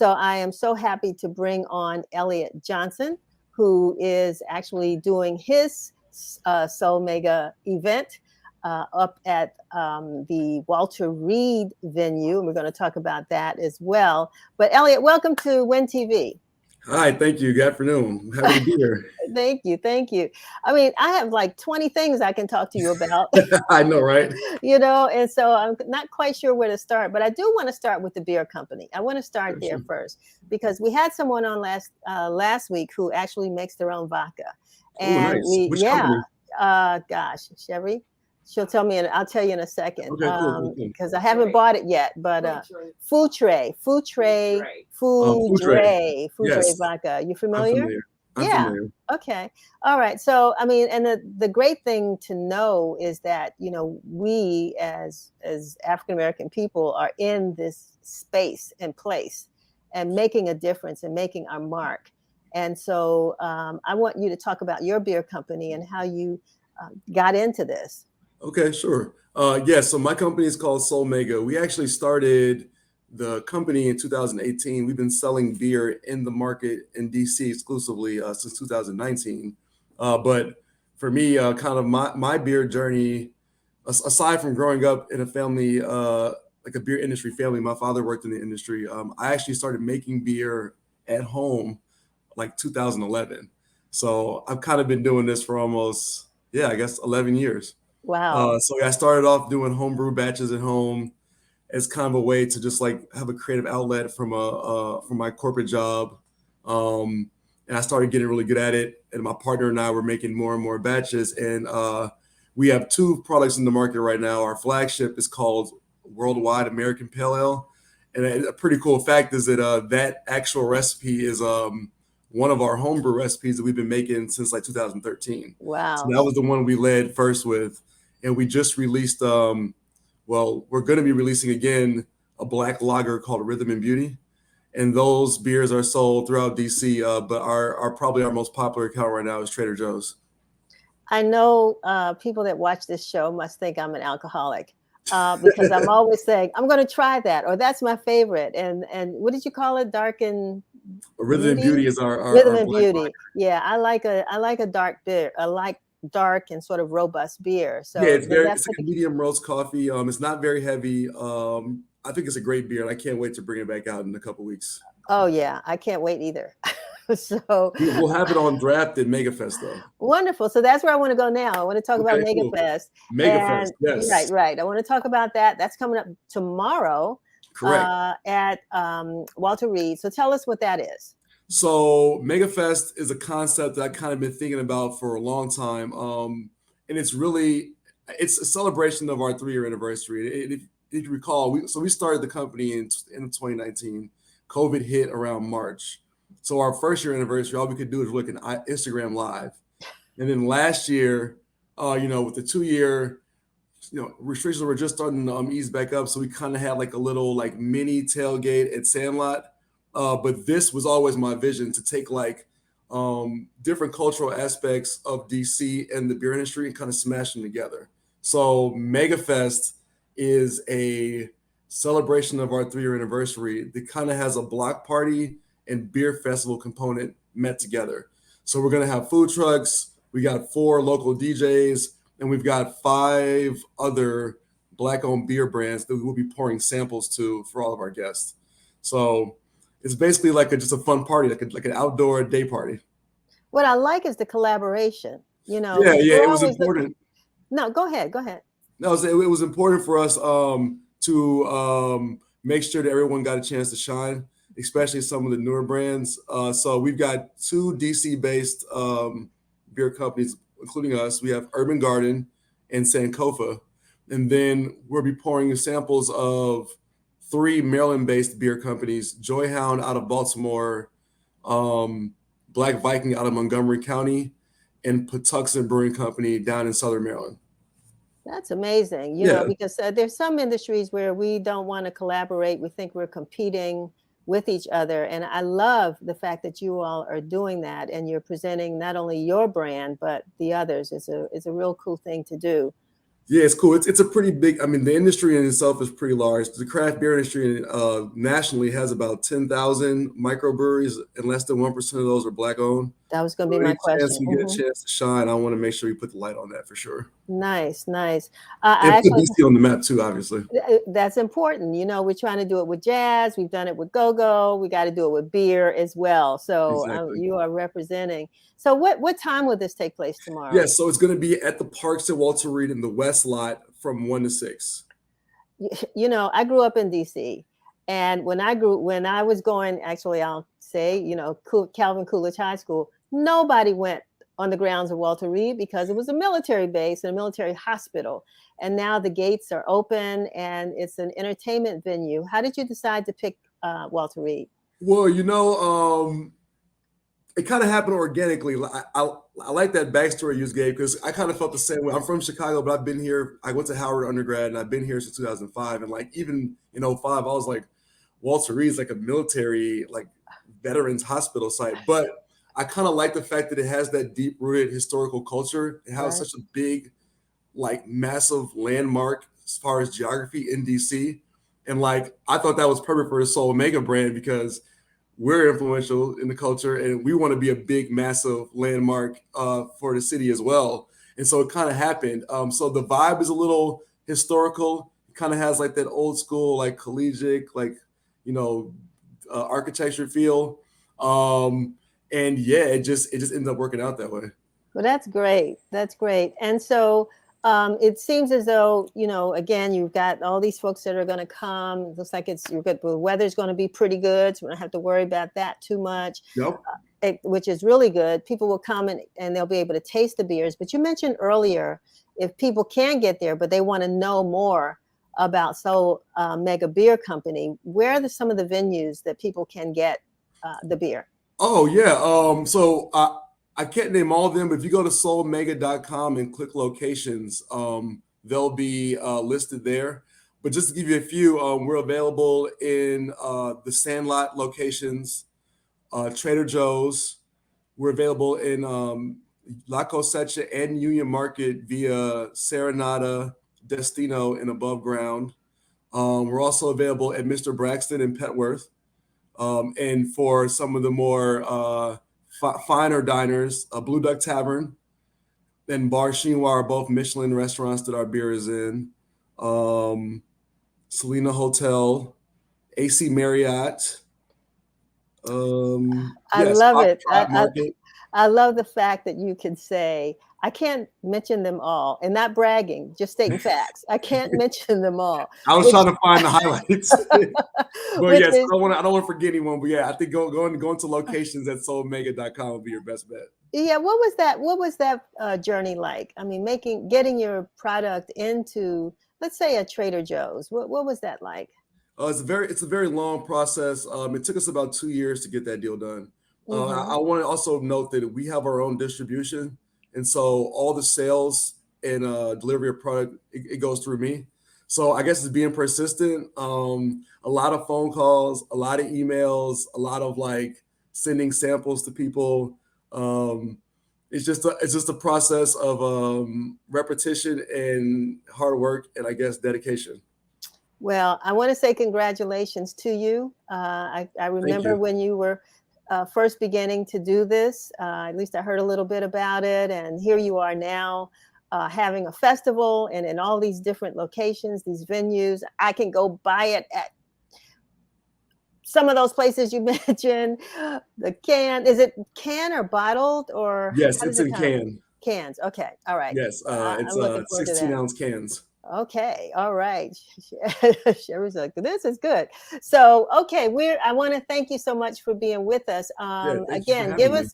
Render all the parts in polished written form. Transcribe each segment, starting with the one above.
So I am so happy to bring on Elliot Johnson, who is actually doing his Soul Mega event up at the Walter Reed venue. And we're going to talk about that as well. But Elliot, welcome to Win TV. Hi, thank you. Good afternoon. I'm happy to be here. Thank you. Thank you. I mean, I have like 20 things I can talk to you about, I know, right? and so I'm not quite sure where to start, but I do want to start with the beer company. I want to start there Sure. first because we had someone on last week who actually makes their own vodka. Oh, And nice. Which yeah, company? gosh, Chevry. She'll tell me, and I'll tell you in a second, Okay, cool. because I haven't bought it yet. But Food Tray Food Tray. Yes, vodka. You I'm familiar? familiar. I'm Yeah. familiar. Okay. All right. So, I mean, and the great thing to know is that, we as African American people are in this space and place and making a difference and making our mark. And so, I want you to talk about your beer company and how you got into this. Okay, sure. So my company is called Soul Mega. We actually started the company in 2018. We've been selling beer in the market in DC exclusively since 2019. But for me, kind of my beer journey, aside from growing up in a family, like a beer industry family, my father worked in the industry. I actually started making beer at home like 2011. So I've kind of been doing this for almost, yeah, I guess 11 years. Wow. So I started off doing homebrew batches at home as kind of a way to just like have a creative outlet from my corporate job, and I started getting really good at it. And my partner and I were making more and more batches, and we have two products in the market right now. Our flagship is called Worldwide American Pale Ale, and a pretty cool fact is that that actual recipe is one of our homebrew recipes that we've been making since like 2013. So Wow. that was the one we led first with, and we just released. We're going to be releasing again a black lager called Rhythm and Beauty, and those beers are sold throughout DC. But our probably our most popular account right now is Trader Joe's. I know people that watch this show must think I'm an alcoholic because I'm always saying I'm going to try that, or that's my favorite. And what did you call it? Dark and Rhythm and Beauty, Beauty is our Rhythm our and black lager. Beauty. Yeah, I like a dark beer. I like dark and sort of robust beer. Yeah, So does that it's put like a medium roast coffee. It's not very heavy. I think it's a great beer, and I can't wait to bring it back out in a couple weeks. Oh yeah, I can't wait either. So We'll have it on draft at MegaFest though. wonderful. So that's where I want to go now. I want to talk about Okay, cool. MegaFest. MegaFest, And right, yes, right. I want to talk about that. That's coming up tomorrow correct. at Walter Reed. So tell us what that is. So MegaFest is a concept that I kind of been thinking about for a long time, and it's a celebration of our 3 year anniversary. If you recall, we started the company in 2019. COVID hit around March, so our first year anniversary, all we could do is look at Instagram Live, and then last year, with the 2 year restrictions were just starting to ease back up, so we kind of had like a little like mini tailgate at Sandlot. But this was always my vision to take like different cultural aspects of DC and the beer industry and kind of smash them together. So MegaFest is a celebration of our 3 year anniversary that kind of has a block party and beer festival component met together. So we're gonna have food trucks. We got 4 local DJs, and we've got 5 other black-owned beer brands that we'll be pouring samples to for all of our guests. So it's basically like just a fun party, like an outdoor day party. What I like is the collaboration, Yeah, because yeah, we're it was always looking. important. No, go ahead. Go ahead. No, it was important for us to make sure that everyone got a chance to shine, especially some of the newer brands. So we've got 2 DC-based beer companies, including us. We have Urban Garden and Sankofa, and then we'll be pouring samples of 3 Maryland-based beer companies: Joyhound out of Baltimore, um, Black Viking out of Montgomery County, and Patuxent Brewing Company down in Southern Maryland. That's amazing, Yeah. because there's some industries where we don't want to collaborate. We think we're competing with each other. And I love the fact that you all are doing that and you're presenting not only your brand, but the others. It's a real cool thing to do. Yeah, it's cool. It's a pretty big. I mean, the industry in itself is pretty large. The craft beer industry nationally has about 10,000 microbreweries, and less than 1% of those are black owned. That was going to So be my any chance question. we get a chance to shine, I want to make sure we put the light on that for sure, Nice, nice. and I put actually DC on the map too, obviously. that's important. You know, we're trying to do it with jazz. We've done it with go-go. We got to do it with beer as well. So Exactly. you are representing. So what time will this take place tomorrow? Yes, so it's going to be at the Parks at Walter Reed in the West Lot from 1 to 6. You know, I grew up in DC, and when I was going, actually, I'll say, you know, Calvin Coolidge High School, nobody went on the grounds of Walter Reed because it was a military base and a military hospital. And now the gates are open and it's an entertainment venue. How did you decide to pick Walter Reed? Well, it kind of happened organically. I like that backstory you just gave because I kind of felt the same way. I'm from Chicago, but I've been here. I went to Howard undergrad, and I've been here since 2005. And like even in '05, I was like, Walter Reed's like a military like veterans hospital site. But I kind of like the fact that it has that deep rooted historical culture. It has Right. such a big, like massive landmark as far as geography in DC. And like I thought that was perfect for the Soul Omega brand because we're influential in the culture and we want to be a big massive landmark for the city as well, and so it kind of happened. So the vibe is a little historical. It kind of has like that old school like collegiate like you know architecture feel, and yeah, it just ends up working out that way. Well, that's great. That's great. And so it seems as though, you know, again, you've got all these folks that are going to come. It looks like you're good. The weather's going to be pretty good. So we don't have to worry about that too much, Yep. which is really good. People will come and they'll be able to taste the beers. But you mentioned earlier, if people can get there, but they want to know more about Soul Mega Beer Company, where are some of the venues that people can get the beer? Oh yeah. So I can't name all of them, but if you go to soulmega.com and click locations, they'll be listed there. But just to give you a few, we're available in the Sandlot locations, Trader Joe's. We're available in La Cosecha and Union Market via Serenata, Destino, and Above Ground. We're also available at Mr. Braxton and Petworth. And for some of the more finer diners, Blue Duck Tavern and Bar Chinois are both Michelin restaurants that our beer is in. Selena Hotel, AC Marriott. I Yes, love it. Tribe Market. I love the fact that you can say, I can't mention them all, and not bragging, just stating facts. I can't mention them all, I was which trying to find the highlights. But which yes, is I don't want to forget anyone. But yeah, I think going to locations at soulmega.com would be your best bet. yeah. What was that journey like? I mean, getting your product into, let's say, a Trader Joe's. What was that like? It's a very long process. It took us about 2 years to get that deal done. I Hmm. want to also note that we have our own distribution, and so all the sales and delivery of product it goes through me. So I guess it's being persistent. A lot of phone calls, a lot of emails, a lot of like sending samples to people. Um, it's just a process of repetition and hard work, and I guess dedication. Well, I want to say congratulations to you. I Thank remember you. when you were first beginning to do this. At least I heard a little bit about it, and here you are now having a festival and in all these different locations, these venues. I can go buy it at some of those places you mentioned. The can, is it can or bottled, or Yes, how does it's it in come? can. Cans. Okay, all right. Yes, I'm it's looking forward to that. 16-ounce cans. Okay, all right. Shevry's like, this is good. So, okay, I want to thank you so much for being with us. Yeah, thank you for Again, having me.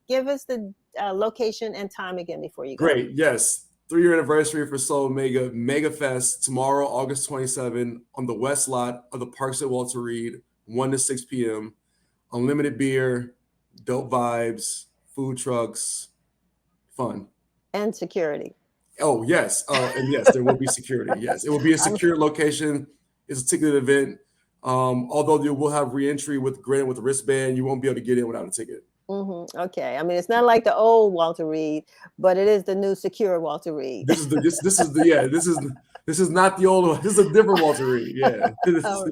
give us the location and time again before you go. Great. Yes. 3 year anniversary for Soul Mega Fest tomorrow, August 27 on the west lot of the Parks at Walter Reed, 1 to 6 p.m. Unlimited beer, dope vibes, food trucks, fun. And security. Oh, yes. And yes, there will be security. Yes, it will be a I'm, secure location. It's a ticketed event. Although you will have reentry with granted with a wristband, you won't be able to get in without a ticket. Okay. I mean, it's not like the old Walter Reed, but it is the new secure Walter Reed. This is not the old one. This is a different Walter Reed. Yeah. Oh,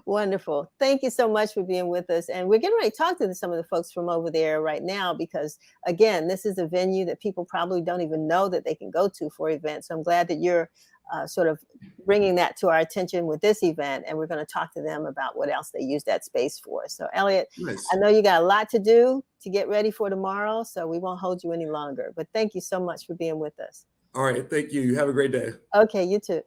wonderful. Thank you so much for being with us. And we're getting ready to talk to some of the folks from over there right now because, again, this is a venue that people probably don't even know that they can go to for events. So I'm glad that you're sort of bringing that to our attention with this event. And we're going to talk to them about what else they use that space for. So, Elliot, Nice. I know you got a lot to do to get ready for tomorrow, so we won't hold you any longer. But thank you so much for being with us. All right. Thank you. You have a great day. Okay, you too.